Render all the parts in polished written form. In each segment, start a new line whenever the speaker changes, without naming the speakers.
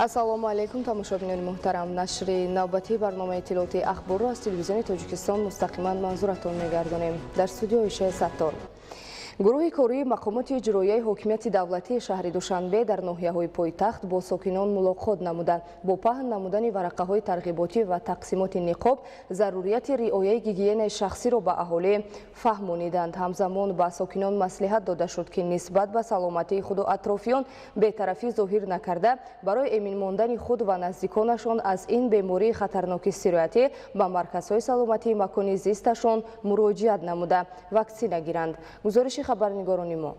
ассалому алейкум тамошобинони муҳтарам. Нашри навбати барномаи иттилоъоти ахборро аз телевизиони Тоҷикистон мустақиман манзуратон мегардонем. Дар студиои Шеҳ Саттор. гурӯҳи кории мақомоти иҷроияи ҳокимияти давлатии шаҳри Душанбе дар ноҳияҳои пойтахт бо сокинон мулоқот намуда бо паҳн намудани варақаҳои тарғиботӣ ва тақсимоти ниқоб зарурияти риояи гигиенаи шахсиро ба аҳолӣ фаҳмониданд. ҳамзамон ба сокинон маслиҳат дода шуд ки нисбат ба саломатии худу атрофиён бетарафӣ зоҳир накарда барои эмин мондани худ ва наздиконашон аз ин бемории хатарноки сироятӣ ба марказҳои саломатии макони зисташон муроҷиат намуда ваксина гиранд. гузориши хабарнигорони мо.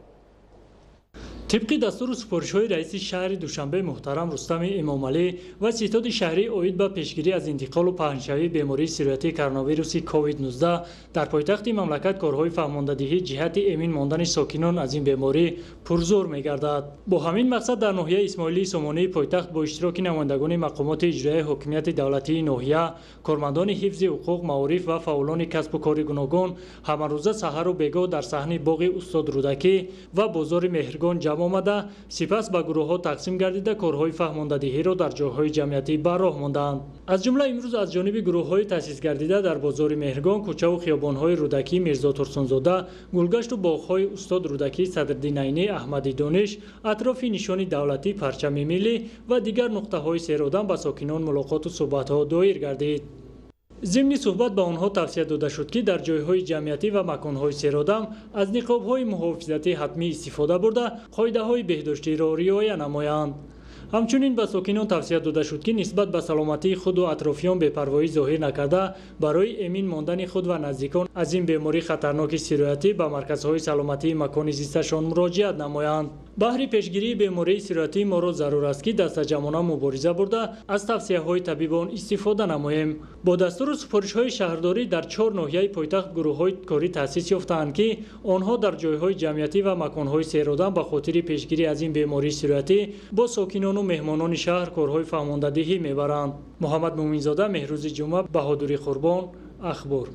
طبق دستور سپارش‌های رئیس شهر دوشنبه محترم رستم امامعلی و ستاد شهری اوید به پیشگیری از انتقال و پهنشوی بیماری سیرویتی کرونا ویروس کووید 19 در پایتخت مملکت کارهای فهماندهی جهت امین ماندن ساکنان از این بیماری پرزور می‌گردد. با همین مقصد در ناحیه اسماعیلی سامانه پایتخت با اشتراک نمایندگان مقامات اجرایی حکومت دولتی ناحیه، کارمندان حفظ حقوق معارف و فعالان کسب و کار گوناگون همروزه سحر و بیگاه در صحنه باغ استاد رودکی و بازار مهرگان جمع آمده، سپس به گروه‌ها تقسیم گردیده کارهای فهماندهی را در جاهای جمعیتی بر راه ماندند. از جمله امروز از جانب گروه‌های تأسیس گردیده در بازار مهرگان، کوچه و خیابان‌های رودکی، میرزا ترسونزاده، گلگشت و باغ‌های استاد رودکی، صدرالدین عینی، احمدی دانش، اطراف نشان دولتی، پرچم ملی و دیگر نقطه‌های سیرآدم با ساکنان ملاقات و صحبت‌ها دایر گردید. ضمن صحبت به آنها توصیه داده شد که در جایهای جمعیتی و مکانهای سیرآدم از نقاب‌های محافظتی حتمی استفاده برده قاعده‌های بهداشتی را رعایت نمایند. همچنین به ساکنان توصیه داده شد که نسبت به سلامتی خود و اطرافیان بی‌پروایی ظاهر نکرده برای امین ماندن خود و نزدیکان از این بیماری خطرناک سیرویتی به مرکزهای سلامتی مکان زیستشان مراجعت نمایند. بهر پیشگیری بیماری سیرویتی ما را ضرور است که دستجمعانه مبارزه برده از توصیه‌های طبیبان استفاده نماییم. با دستور و سفارش‌های شهرداری در 4 ناحیه پایتخت گروه‌های کاری تأسیس یافته‌اند که آنها در جایهای جمعیتی و مکان‌های سیرآدم به خاطر پیشگیری از این بیماری سیرویتی با ساکنان و مهمانان شهر کارهای فهماندهی می‌برند. محمد مومنزاده، مهروز جمعه، بهادری قربان، اخبار.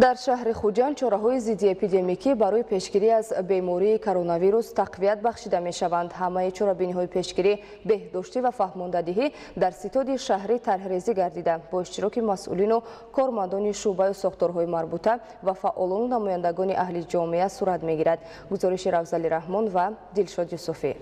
در شهر خوجند چاره‌های ضد اپیدمیکی برای پیشگیری از بیماری کرونا ویروس تقویت بخشیده می‌شوند. همه چاره‌بینی‌های پیشگیری، بهداشتی و فهماندهی در ستاد شهری طرح‌ریزی گردیده با اشتراک مسئولین و کارمندان شعبه و ساختارهای مربوطه و فعالان و نمایندگان اهل جامعه صورت می‌گیرد. گزارش روزعلی رحمان و دلشاد یوسفی.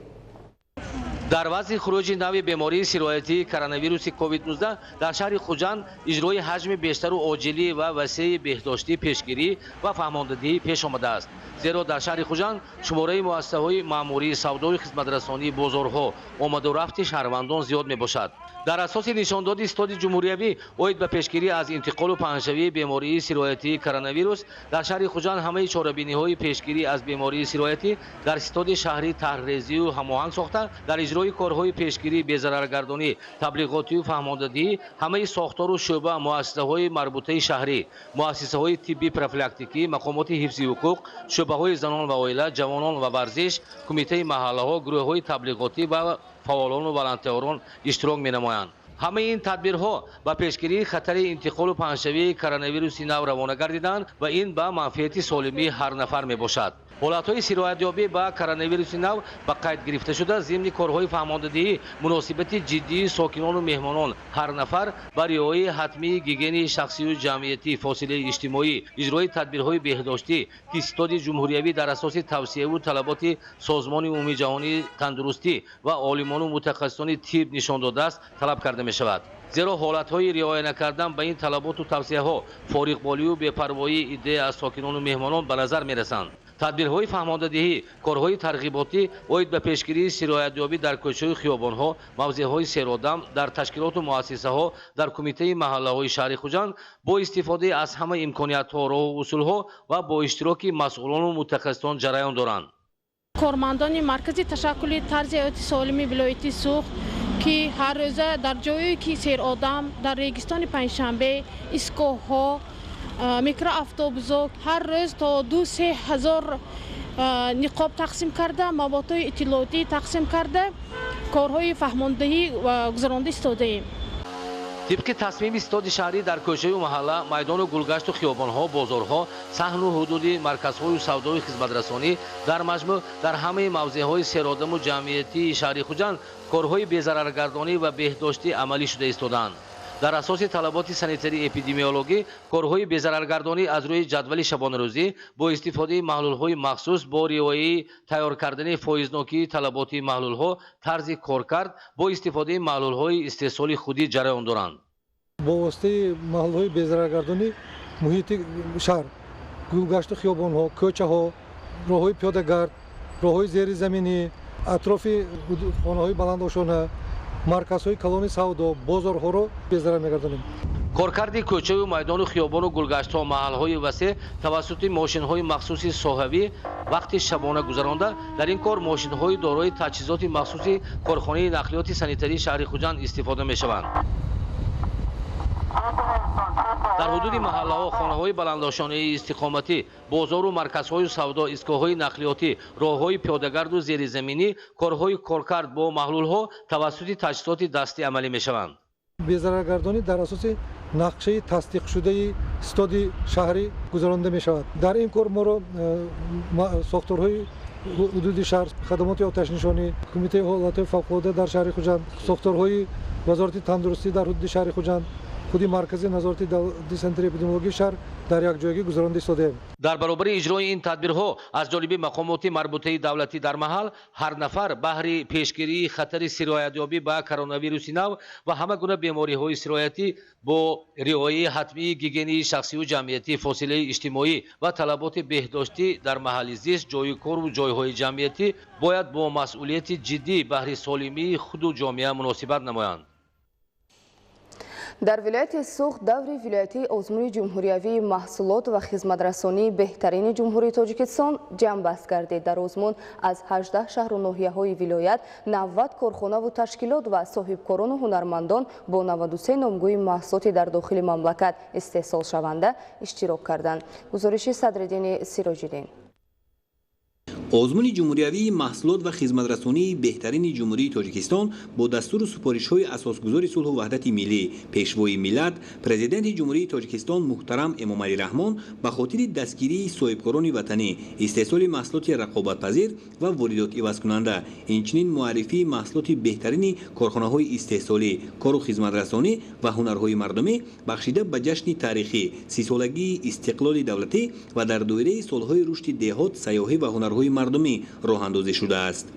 در وضع خروج نوع بیماری سیرویتی کرونا کووید 19 در شهر خوجند اجرای حجم بیشتر و عاجلی و وسیع بهداشتی پیشگیری و فهماندهی پیش آمده است. زیرا در شهر خوجند شماره مؤسسه‌های مأموری، سودای خدمت‌رسانی، بازارها، آمد و رفت شهروندان زیاد میباشد. در اساس نشانداد استاد جمهوریوی اوید به پیشگیری از انتقال و پهنشوی بیماری سیرویتی کرونا ویروس در شهر خوجند همه چاره‌بینی‌های پیشگیری از بیماری سیرویتی در استاد شهری طرح‌ریزی و هماهنگ ساخته در اجرای کارهای پیشگیری، بی‌ضررگردانی، تبلیغاتی و فهماندهی همه ساختار و شعبه، مؤسسه‌های مربوطه شهری، مؤسسه‌های طبی پروفیلاکتیکی، مقامات حفظ حقوق، شعبه‌های زنان و عائله، جوانان و ورزش، کمیته محله‌ها، گروه‌های تبلیغاتی و فعالان و والنتیران اشتراک می‌نمایند. همه این تدبیرها با پیشگیری خطر انتقال و پهنشوی کرونا ویروس نو روانه گردیدند و این به منفعت سالمی هر نفر میباشد. حالت‌های سیرویت‌یابی با کرونا ویروس نو به قید گرفته شده ضمن کارهای فهماندهی مناسبت جدی ساکنان و مهمانان هر نفر با رعایت حتمی گیگین شخصی و جمعیتی، فاصله اجتماعی، اجرای تدبیرهای بهداشتی که ستاد جمهوریوی در اساس توصیه و طلبات سازمان عمومی جهانی تندرستی و عالمان و متخصصان طب نشان داده است طلب کرده می‌شود. زیرا حالت‌های رعایت نکردن به این طلبات و توصیه‌ها فارغ‌بالی و بی‌پروایی عده از ساکنان و مهمانان به نظر می‌رسند. تدبیرهای فهماندهی، کارهای ترغیباتی اوید به پیشگیری سیرویت‌یابی در کوچه‌های خیابان‌ها، موضع‌های سیرآدم، در تشکیلات و مؤسسه‌ها، در کمیته محله‌های شهر خوجند با استفاده از همه امکانیت‌ها، راه و اصول‌ها و با اشتراک مسئولان و متخصصان جریان دارند.
کارمندان مرکزی تشکل طرز حیات سالمی ولایت سوخت که هر روز در جایی که سیرآدم در ریگستان پنجشنبه، ایستگاه‌ها، میکرو اتوبوس‌ها هر روز تا 2-3 هزار نقاب تقسیم کرده، موادهای اطلاعاتی تقسیم کرده، کارهای فهماندهی و گزارنده استاده ایم.
طبق تصمیم استاد شهری در کوچه و محله، میدان و گلگشت و خیابان‌ها، بازارها، صحن و حدود مرکزهای سودای خدمترسانی در مجموع در همه موضع‌های سرآدم و جمعیتی شهر خوجند کارهای بی‌ضررگردانی و بهداشتی عملی شده ایستادند. در اساس طلبات سانیتری اپیدمیولوژی کارهای بی‌ضررگردانی از روی جدول شبانه‌روزی با استفاده محلول‌های مخصوص با رعایت تیار کردن فایزناکی طلبات محلول‌ها طرز کارکرد با استفاده محلول‌های استحصال خودی جریان دارند.
با واسطه محلول‌های بی‌ضررگردانی محیط شهر، گلگشت خیابان‌ها، کوچه‌ها، راه‌های پیاده‌گرد، راه‌های زیرزمینی، اطراف خانه‌های بلندآشانه، مرکزهای کلان سودا، بازارها را بی‌ضرر می‌گردانیم.
کارکرد کوچه و میدان و خیابان و گلگشت‌ها محل‌های وسیع توسط ماشین‌های مخصوص صاحبی وقت شبانه گذرانده در این کار ماشین‌های دارای تجهیزات مخصوص کارخانه نقلیات سانیتری شهر خوجند استفاده می‌شوند. در حدود محله‌ها، خانه‌های بلندآشانه استقامتی، بازار و مرکزهای سودا، ایستگاه‌های نقلیاتی، راه‌های پیاده‌گرد و زیرزمینی کارهای کارکرد با محلول‌ها توسط تجهیزات دستی عملی می‌شوند.
بی‌ضررگردانی در اساس نقشه تصدیق شده استاد شهری گذرانده می‌شود. در این کار ما را ساختارهای حدود شهر، خدمات آتش‌نشانی، کمیته حالات فوق‌العاده در شهر خوجند، ساختارهای وزارت تندرستی در حدود شهر خوجند، خودی مرکز نظارت سنتر اپیدمیولوژی شهر در یک جایگی گذرانده شده.
در برابر اجرای این تدبیرها از جانب مقامات مربوطه دولتی در محل هر نفر بهر پیشگیری خطر سرایت‌یابی به کرونا ویروس نو و همه گونه بیماری‌های سرایتی با رعایت حتمی گیگینی شخصی و جمعیتی، فاصله اجتماعی و طلبات بهداشتی در محل زیست، جای کار و جای‌های جمعیتی باید با مسئولیت جدی بهر سالمی خود و جامعه مناسبت نمایند.
در ولایت سوخت دور ولایتی آزمون جمهوریوی محصولات و خدمترسانی بهترین جمهوری تاجیکستان جمع بست گردید. در آزمون از 18 شهر و ناحیه‌های ولایت 90 کارخانه و تشکیلات و صاحبکاران و هنرمندان با 93 نامگوی محصولات در داخل مملکت استحصال شونده اشتراک کردند. گزارش صدرالدین سیراج‌الدین.
آزمون جمهوریوی محصولات و خدمترسانی بهترین جمهوری تاجیکستان با دستور سفارش‌های اساسگذار صلح و وحدت ملی پیشوای ملت پرزیدنت جمهوری تاجیکستان محترم امامعلی رحمان به خاطر دستگیری صاحبکاران وطنی، استحصال محصولات رقابت‌پذیر و واردات عوض کننده، اینچنین معرفی محصولات بهترین کارخانه‌های استحصالی، کار و خدمترسانی و هنرهای مردمی بخشیده به جشن تاریخی 30 سالگی استقلال دولتی و در دایره سالهای رشد دهات، سیاحت و هنرهای مردمی راه اندازی شده است.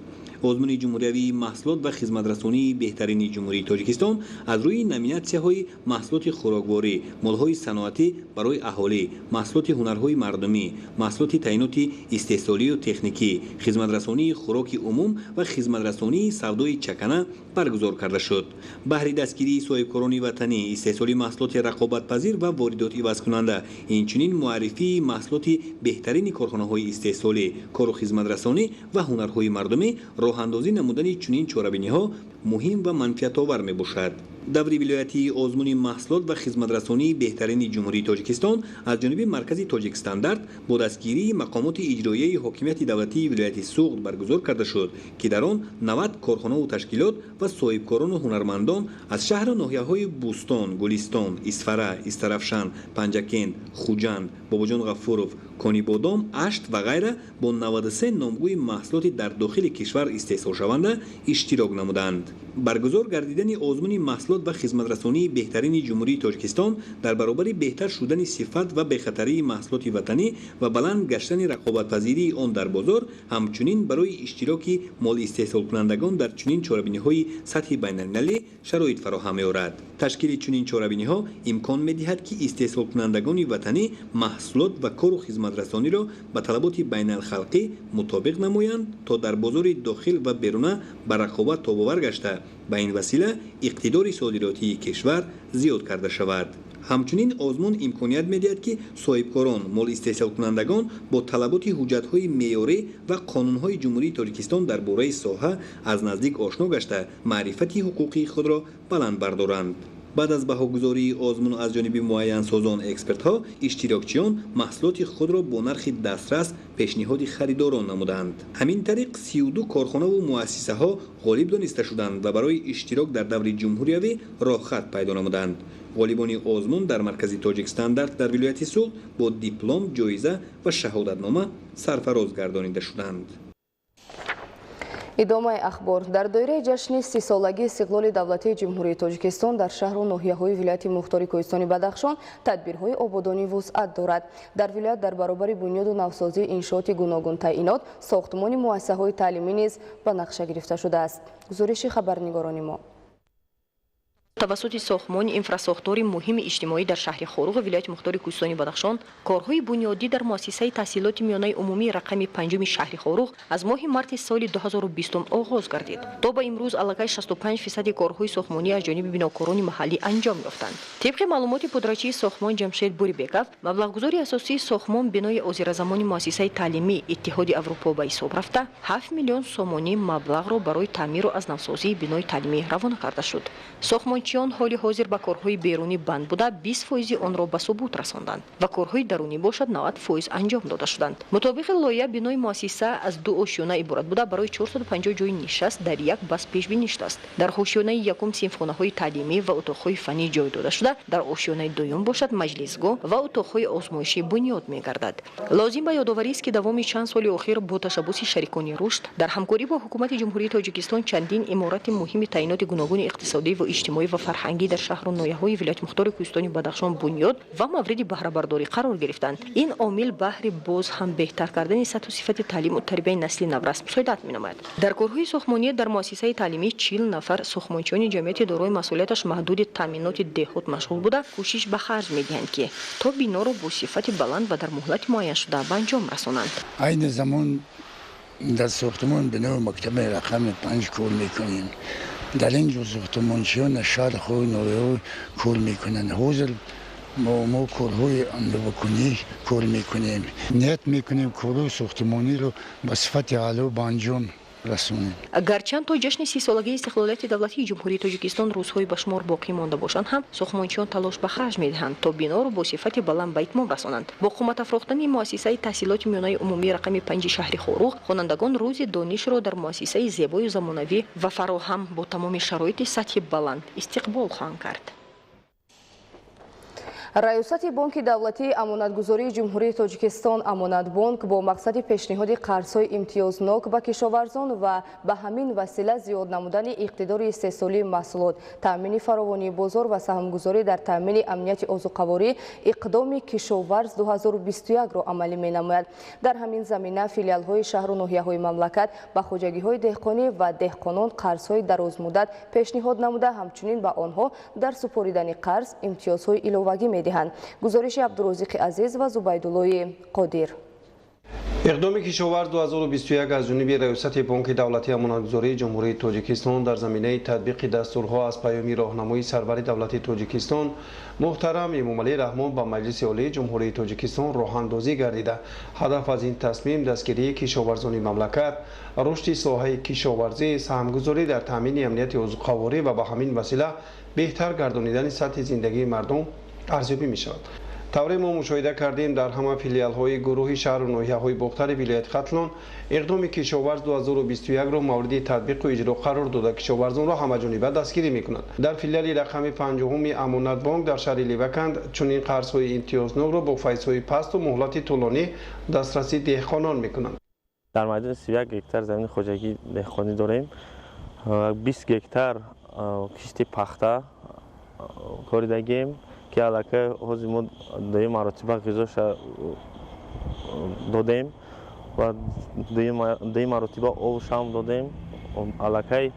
آزمون جمهوریوی محصولات و خدمترسانی بهترین جمهوری تاجیکستان از روی نامیناسی‌های محصولات خوراکواری، مال‌های صنعتی برای اهالی، محصولات هنرهای مردمی، محصولات تعینات استحصالی و تکنیکی، خدمترسانی خوراک عموم و خدمترسانی سودای چکنه برگزار کرده شد. بهر دستگیری صاحبکاران وطنی، استحصال محصولات رقابت‌پذیر و واردات عوض کننده، اینچنین معرفی محصولات بهترین کارخانه‌های استحصالی، کار و خدمترسانی و هنرهای مردمی راه اندازی نمودن چنین چاره‌بینی‌ها مهم و منفعت آور می باشد. دوره ولایتی آزمون محصولات و خدمترسانی بهترین جمهوری تاجیکستان از جانب مرکز تاجیک استاندارد با دستگیری مقامات اجرایی حاکمیت دولتی ولایت سوخت برگزار کرده شد که در آن 90 کارخانه و تشکیلات و صاحبکاران و هنرمندان از شهر و ناحیه‌های بوستان، گلستان، اسفره، استرافشان، پنجکند، خوجند، باباجان غفورов، کانی بادام، اشت و غیره با 93 نامگوی محصولات در داخل کشور استحصال شونده اشتراک نمودند. برگزار گردیدن آزمون محصولات و خدمترسانی بهترین جمهوری تاجیکستان در برابر بهتر شدن صفت و بخطری محصولات وطنی و بلند گشتن رقابت‌پذیری آن در بازار، همچنین برای اشتراک مال استحصال کنندگان در چنین چاره‌بینی‌های سطح بین‌المللی شرایط فراهم می‌آورد. تشکیل چنین چاره‌بینی‌ها امکان می‌دهد که استحصال کنندگان وطنی محصولات و کار و خدمترسانی را به طلبات بین‌الخلقی مطابق نمایند تا در بازار داخل و بیرون به رقابت تاب‌آور گشته به این وسیله اقتدار صادراتی کشور زیاد کرده شود. همچنین آزمون امکانیت می‌دهد که صاحبکاران، مال استحصال کنندگان با طلبات حجت‌های معیاری و قانون‌های جمهوری تاجیکستان در باره ساحه از نزدیک آشنا گشته معرفت حقوقی خود را بلند بردارند. بعد از بهاگذاری آزمون از جانب معین‌سازان اکسپرت‌ها، اشتراکچیان محصولات خود را با نرخ دسترس پیشنهاد خریداران نمودند. همین طریق 32 کارخانه و مؤسسه ها غالب دانسته شدند و برای اشتراک در دور جمهوری راه خط پیدا نمودند. غالبان آزمون در مرکز تاجیکستان در ولایت صلح با دیپلم، جایزه و شهادتنامه سرفراز گردانیده شدند.
ادامه اخبار. در دایره جشن 30 سالگی استقلال دولتی جمهوری تاجیکستان در شهر و ناحیه‌های ولایت مختار کوهستانی بدخشان تدبیرهای آبادانی وسعت دارد. در ولایت در برابر بنیاد و نوسازی انشاءات گوناگون تعیینات، ساختمان مؤسسه‌های تعلیمی نیز به نقشه گرفته شده است. گزارش خبرنگاران ما.
توسط ساختمان اینفراساختور مهم اجتماعی در شهر خاروق ولایت مختار کوهستانی بدخشان، کارهای بنیادی در مؤسسه تحصیلات میانه عمومی رقم 5 شهر خاروق از ماه مارس سال 2020 آغاز گردید. تا به امروز علاقه 65% کارهای ساختمانی از جانب بناکاران محلی انجام یافتند. طبق معلومات پادرچی ساختمان جمشید بوریبکov، مبلغگذاری اساسی ساختمان بنای آذرزمان مؤسسه تعلیمی اتحاد اروپا به حساب رفته 7 میلیون سومانی مبلغ را برای تعمیر و از نوسازی بنای تعلیمی روانه کرده شد. ساختمانچیان حالی حاضر به کارهای بیرونی بند بوده 20% آن را به ثبوت رساندند و کارهای درونی باشد 90% انجام داده شدند. مطابق لایحه بنای مؤسسه از 2 آشیانه عبارت بوده برای 450 جای نشست در یک بس پیش بینی شده است. در آشیانه یکم صنفخانه‌های تعلیمی و اتاق‌های فنی جای داده شده، در آشیانه دوم باشد مجلسگاه و اتاق‌های آزمایشی بنیاد می‌گردد. لازم به یادآوری است که دوام چند سال اخیر با تشبث شریکان رشد در همکاری با حکومت جمهوری تاجیکستان چندین امارات مهم تعیینات گوناگون اقتصادی و اجتماعی و فرهنگی در شهر و ناحیه‌های ولایت مختار کوهستانی بدخشان بنیاد و مورد بهره برداری قرار گرفتند. این عامل بهر باز هم بهتر کردن سطح و صفت تعلیم و تربیت نسل نورس مساعدت می‌نماید. در کارهای ساختمانی در مؤسسه تعلیمی 40 نفر ساختمانچیان جمعیت دارای مسئولیتش محدود تامینات دهات مشغول بوده کوشش به خرج می‌دهند که تا بنا را با صفت بلند و در مهلت معین شده به انجام رسانند.
این زمان در ساختمان بنا مکتب رقم 5 کار می‌کنیم. در اینجا ساختمانچیان شهر خود نویو کار میکنند. حاضر ما کارهای اندوکنی کار میکنیم. نیت میکنیم کارهای ساختمانی رو به صفت عالی به انجام رسونیم.
گرچند تا جشن 30 سالگی استقلالیت دولتی جمهوری تاجیکستان روزهای به شمار باقی مانده باشند هم ساختمانچیان تلاش به خرج میدهند تا بنا را با صفت بلند به اتمام رسانند. با قامت افراختن مؤسسه تحصیلات میانه عمومی رقم 5 شهر خاروق، خوانندگان روز دانش را در مؤسسه زیبای و زمانوی و فراهم با تمام شرایط سطح بلند استقبال خواهند کرد.
رئیست بانک دولتی امانتگذاری جمهوری تاجیکستان امانت بانک با مقصد پیشنهاد قرض‌های امتیازناک به کشاورزان و به همین وسیله زیاد نمودن اقتدار استحصالی محصولات، تامین فراوانی بازار و سهامگذاری در تامین امنیت آذوقه‌واری اقدام کشاورز 2021 را عملی می‌نماید. در همین زمینه فیلیال‌های شهر و ناحیه‌های مملکت به خواجگی‌های دهقانی و دهقانان قرض‌های درازمدت پیشنهاد نموده، همچنین به آنها در سپاریدن قرض امتیازهای علاوه‌ای می‌دهند. گزارش عبدالرزاق عزیز و زبیدالله قادر.
اقدام کشاورز 2021 از جانب رئیست بانک دولتی امانتگذاری جمهوری تاجیکستان در زمینه تطبیق دستورها از پیام راهنمای سرور دولتی تاجیکستان محترم امامعلی رحمان با مجلس عالی جمهوری تاجیکستان راهاندازی گردیده. هدف از این تصمیم دستگیری کشاورزان مملکت، رشد ساحه کشاورزی، سهامگذاری در تامین امنیت آذوقه‌واری و به همین وسیله بهتر گردانیدن سطح زندگی مردم ارزیابی می شود. طوری ما مشاهده کردیم در همه فیلیال های گروه شهر و ناحیه های مختلف ولایت ختلان اقدام کشاورز 2021 را مورد تطبیق و اجرا قرار داده. کشاورزان را همه‌جانبه دستگیری می کنند. در فیلیال رقم 5 امانت بانک در شهر لیوکند چنین قرض های امتیازناک را با فایز های پست و مهلت طولانی دسترسی دهقانان می کنند.
در مجموع 31 هکتار زمین خواجگی دهقانی داریم. 20 هکتار کشت پخته کاریدگیم که علاقه حوض ما دوی مراتبه غذاش دادیم و دوی مراتبه آبش هم دادیم. علاقه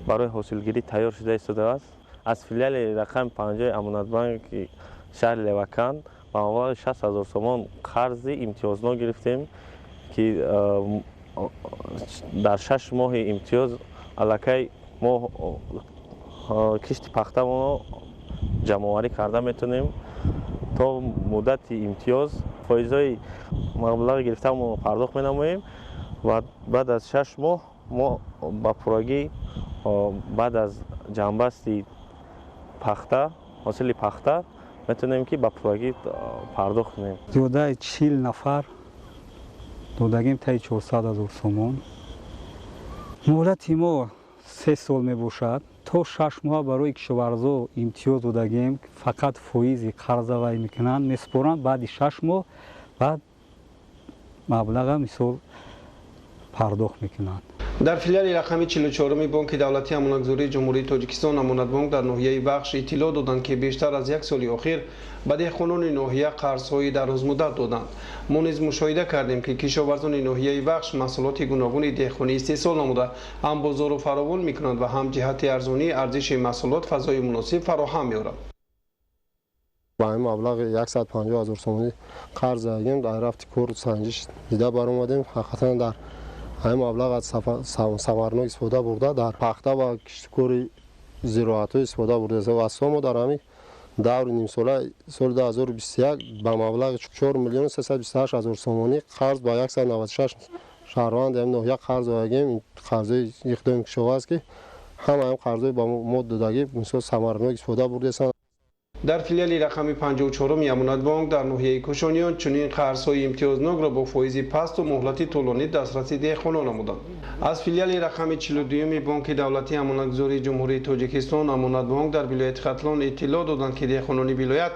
برای حاصلگیری تیار شده ایستاده است. از فیلیال رقم 5 امانت بانک شهر لیوکند با مبلغ 60,000 سوم قرض امتیازناک گرفتیم که در 6 ماه امتیاز علاقه ما کشت پخته ما جمع‌آوری کرده میتونیم تا مدت امتیاز فایزهای مبلغ گرفته ما پرداخت می‌نماییم و بعد از 6 ماه ما با پراگی بعد از جنبستی пахта метавонем ки ба пуррагӣ пардохт кунем.
Зиёдаи 40 нафар додагим таи 400 000 сомон. муҳлати мо 3 сол мебошад. то 6 моҳ барои кишоварзо имтиёз додагем, фақат фоизи қарзавай мекунанд, месупоранд баъди 6 моҳ баъд маблаға мисол пардохт мекунанд.
дар филиали рақами 44 бонки давлатии амонатгузории ҷумҳурии тоҷикистон амонатбонк дар ноҳияи бахш иттилоъ доданд ки бештар аз як соли охир ба деҳқонони ноҳия қарзҳои дарозмуддат доданд. мо низ мушоҳида кардем ки кишоварзони ноҳияи бахш маҳсулоти гуногуни деҳқонӣ истеҳсол намуда ҳам бозору фаровон мекунанд ва ҳам ҷиҳати арзонии арзиши маҳсулот фазои муносиб фароҳам меоранд.
با این مبلغ 150,000 سومانی قرض دادیم در رفت کور سنجش دیده برآمدیم حقیقتا در این مبلغ از ثمرناک استفاده برده در پخته و کشتکاری زراعتی استفاده برده است و اساسا در همین دور نیم ساله سال 2021 با مبلغ 4,328,000 سومانی قرض با 196 شهروند هم ناحیه قرض دادیم. این قرض اقدام کشاورز که همه قرضای با ما دادگی مثلا ثمرناک استفاده برده است.
дар филиали рақами 54 амонатбонк дар ноҳияи кӯшониён чунин қарзҳои имтиёзнокро бо фоизи пасту муҳлати тӯлонӣ дастраси деҳқонон намуданд. аз филиали рақами 42 бонки давлатии амонатгузории ҷумҳурии тоҷикистон амонатбонк дар вилояти хатлон иттилоъ доданд ки деҳқонони вилоят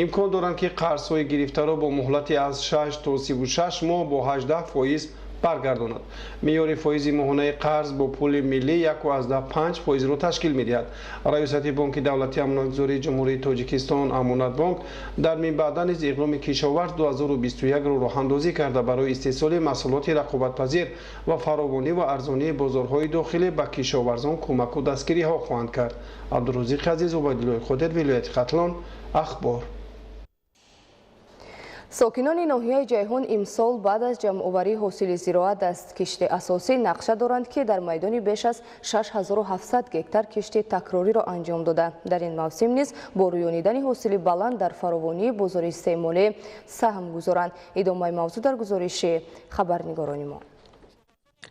имкон доранд ки қарзҳои гирифтаро бо муҳлати аз 6 то 36 моҳ бо 18% баргардонад. меъёри фоизи моҳонаи қарз бо пули миллӣ 1,5%-ро ташкил медиҳад. раёсати бонки давлатии амонатгузории ҷумҳурии тоҷикистон амонатбонк дар минбаъда низ иқломи кишоварз 2021-ро роҳандозӣ карда барои истеҳсоли маҳсулоти рақобатпазир ва фаровонӣ ва арзонии бозорҳои дохилӣ ба кишоварзон кӯмаку дастгириҳо хоҳанд кард. абдурозиқи азиз, убайдуллои Ходир, вилояти Хатлон, ахбор.
сокинони ноҳияи ҷайҳун имсол баъд аз ҷамъоварии ҳосили зироат дасткишти асосӣ нақша доранд ки дар майдони беш аз 6700 гектар кишти такрориро анҷом дода дар ин мавсим низ бо рӯёнидани ҳосили баланд дар фаровонии бозори истеъмолӣ саҳм гузоранд. идомаи мавзӯъ дар гузориши хабарнигорони мо.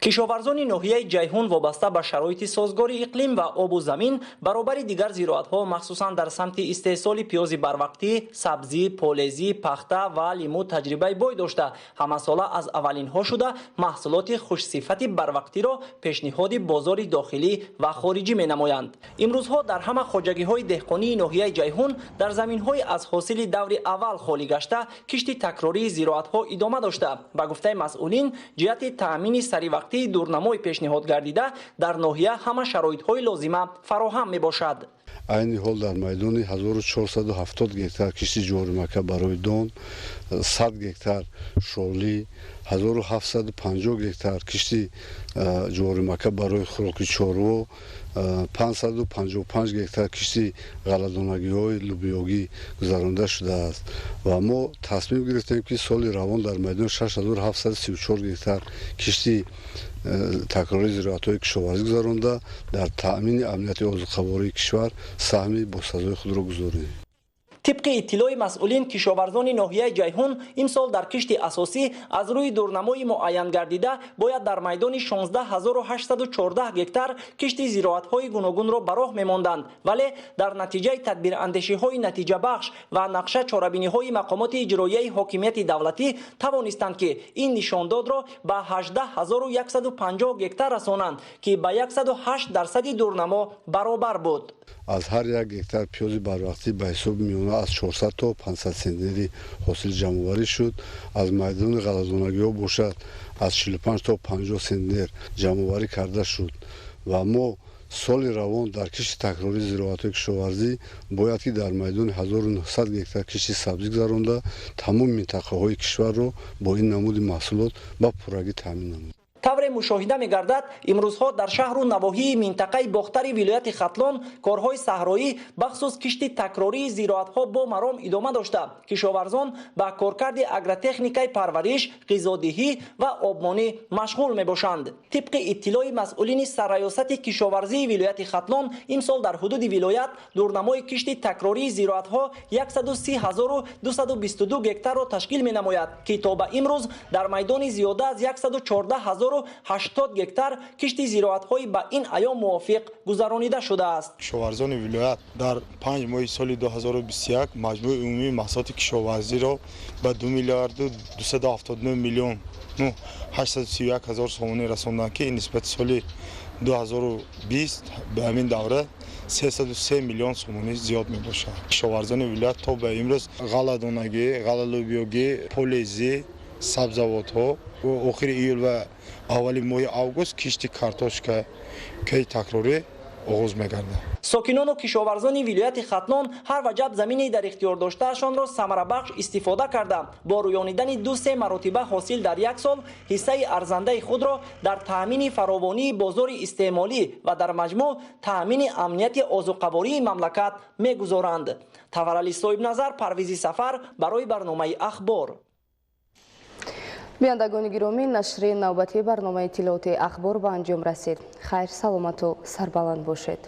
кишоварзони ноҳияи ҷайҳун вобаста ба шароити созгори иқлим ва обу замин баробари дигар зироатҳо махсусан дар самти истеҳсоли пиёзи барвақтӣ, сабзӣ, полезӣ, пахта ва лимӯ таҷрибаи бой дошта ҳамасола аз аввалинҳо шуда маҳсулоти хушсифати барвақтиро пешниҳоди бозори дохилӣ ва хориҷӣ менамоянд. имрӯзҳо дар ҳама хоҷагиҳои деҳқонии ноҳияи ҷайҳун дар заминҳои аз ҳосили даври аввал холӣ гашта кишти такрории зироатҳо идома дошта. ба гуфтаи масъулин ҷиҳати таъмини саривақти дурнамои пешниҳод гардида дар ноҳия ҳама шароитҳои лозима фароҳам мебошад.
айни ҳол дар майдони 1470 гектар кишти ҷоримака барои дон, 100 гектар шолӣ, 1750 гектар кишти ҷоримака барои хӯроки чорво, 555 гектар кишти ғалладонагиҳои лӯбиёгӣ гузаронида шудааст ва мо тасмим гирифтем ки соли равон дар майдони 6734 гектар кишти такрории зироатҳои кишоварзӣ гузаронда дар таъмини амнияти озуқавории кишвар саҳми босазои худро гузорем.
طبق اطلاع مسئولین کشاورزان ناحیه جیهون امسال در کشت اساسی از روی دورنمای معین گردیده باید در میدان 16814 هکتار کشت زراعت‌های گوناگون را به راه می‌ماندند، ولی در نتیجه تدبیر اندیشی‌های نتیجه بخش و نقشه چاره‌بینی‌های مقامات اجرایی حاکمیت دولتی توانستند که این نشانداد را به 18150 هکتار رسانند که به 108% دورنما برابر بود.
از هر یک هکتار پیاز بروقتی به حساب میونه از 400 تا 500 سنتنری حاصل جمع‌آوری شد. از میدان غلظانگی‌ها باشد از 45 تا 50 سنتنر جمع‌آوری کرده شد و ما سال روان در کشت تکراری زراعت کشاورزی باید که در میدان 1900 هکتار کشت سبزی گذرانده تمام منطقه‌های کشور را با این نمود محصولات با پررگی تامین نمود.
طور مشاهده می‌گردد امروزها در شهر و نواحی منطقه باختری ولایت ختلان کارهای صحرایی بخصوص کشت تکراری زراعت‌ها با مرام ادامه داشته. کشاورزان با کارکرد اگرتکنیکای پرورش، غذادهی و آبمانی مشغول می‌باشند. طبق اطلاع مسئولین سرریاست کشاورزی ولایت ختلان امسال در حدود ولایت دورنمای کشت تکراری زراعت‌ها 130222 هکتار را تشکیل می‌نماید که تا به امروز در میدان زیاده از 114000 1880 гектар кишти зироатҳои ба ин айём мувофиқ гузаронида шудааст.
кишоварзони вилоят дар 5 моҳи соли 2021 маҷмӯи умумии маҳсулоти кишоварзиро ба 2 миллиарду 279 миллион 831 ҳазор сомонӣ расонданд ки нисбати соли 2020 ба ҳамин давра 303 миллион сомонӣ зиёд мебошад. кишоварзони вилоят то ба имрӯз ғалладонагӣ, ғалалӯбиёгӣ, полезӣ, сабзавотҳо охири июл ва аввали моҳи август кишти картошка ки такрорӣ оғоз мегардад.
сокинону кишоварзони вилояти Хатнон ҳар ваҷаб замине дар ихтиёр доштаашонро самарабахш истифода карда бо рӯёнидани 2-3 маротиба ҳосил дар як сол ҳиссаи арзандаи худро дар таъмини фаровонии бозори истеъмолӣ ва дар маҷмӯъ таъмини амнияти озуқавории мамлакат мегузоранд. Таварали соҳибназар, Парвизи Сафар барои барномаи ахбор.
биёндагони гиромӣ, нашри навбатии барномаи иттилооти ахбор ба анҷом расид. Хайр, саломату сарбаланд бошед.